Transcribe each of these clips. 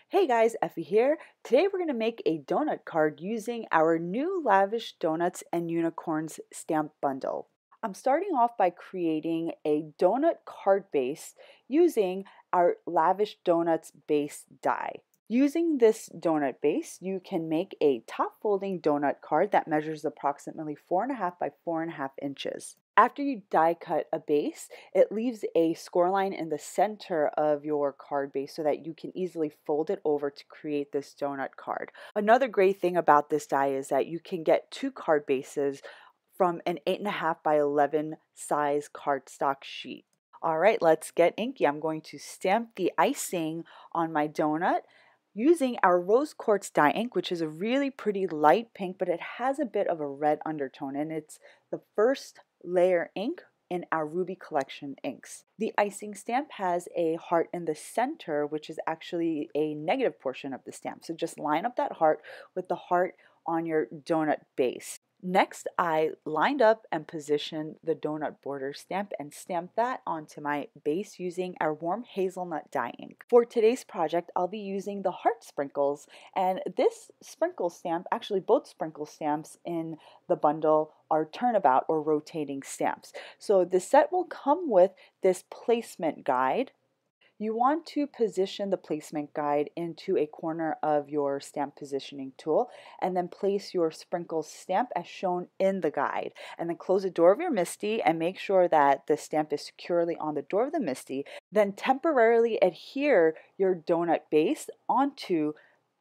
Hey guys, Effie here. Today we're going to make a donut card using our new Lavish Donuts and Unicorns stamp bundle. I'm starting off by creating a donut card base using our Lavish Donuts base die. Using this donut base, you can make a top folding donut card that measures approximately 4.5 by 4.5 inches. After you die cut a base, it leaves a score line in the center of your card base so that you can easily fold it over to create this donut card. Another great thing about this die is that you can get two card bases from an 8.5 by 11 size cardstock sheet. All right, let's get inky. I'm going to stamp the icing on my donut using our rose quartz dye ink, which is a really pretty light pink, but it has a bit of a red undertone, and it's the first layer ink in our Ruby collection inks. The icing stamp has a heart in the center, which is actually a negative portion of the stamp. So just line up that heart with the heart on your donut base. Next, I lined up and positioned the donut border stamp and stamped that onto my base using our warm hazelnut dye ink. For today's project, I'll be using the heart sprinkles, and this sprinkle stamp, actually both sprinkle stamps in the bundle, are turnabout or rotating stamps. So the set will come with this placement guide. You want to position the placement guide into a corner of your stamp positioning tool and then place your sprinkle stamp as shown in the guide. And then close the door of your MISTI and make sure that the stamp is securely on the door of the MISTI. Then temporarily adhere your donut base onto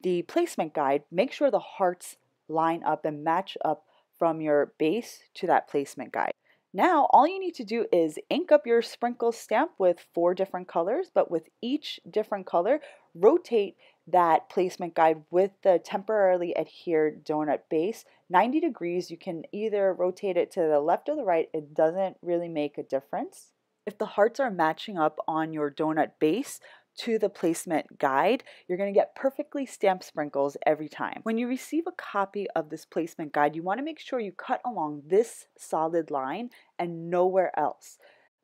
the placement guide. Make sure the hearts line up and match up from your base to that placement guide. Now, all you need to do is ink up your sprinkle stamp with 4 different colors, but with each different color, rotate that placement guide with the temporarily adhered donut base 90 degrees. You can either rotate it to the left or the right. It doesn't really make a difference. If the hearts are matching up on your donut base to the placement guide, you're going to get perfectly stamped sprinkles every time. When you receive a copy of this placement guide, you want to make sure you cut along this solid line and nowhere else.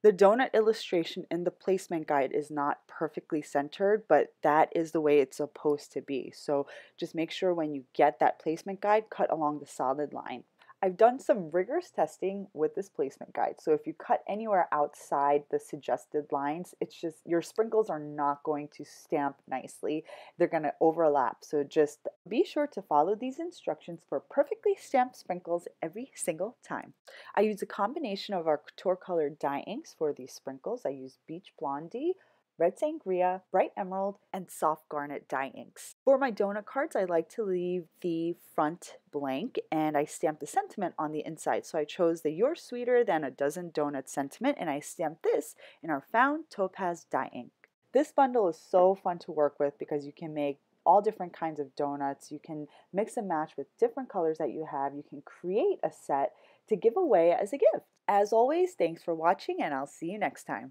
The donut illustration in the placement guide is not perfectly centered, but that is the way it's supposed to be. So just make sure when you get that placement guide, cut along the solid line. I've done some rigorous testing with this placement guide, so if you cut anywhere outside the suggested lines, it's just your sprinkles are not going to stamp nicely. They're going to overlap, so just be sure to follow these instructions for perfectly stamped sprinkles every single time. I use a combination of our Couture colored dye inks for these sprinkles. I use Beach Blondie, Red Sangria, Bright Emerald, and Soft Garnet dye inks. For my donut cards, I like to leave the front blank and I stamp the sentiment on the inside. So I chose the "You're Sweeter Than a Dozen Donuts" sentiment, and I stamped this in our found Topaz dye ink. This bundle is so fun to work with because you can make all different kinds of donuts. You can mix and match with different colors that you have. You can create a set to give away as a gift. As always, thanks for watching, and I'll see you next time.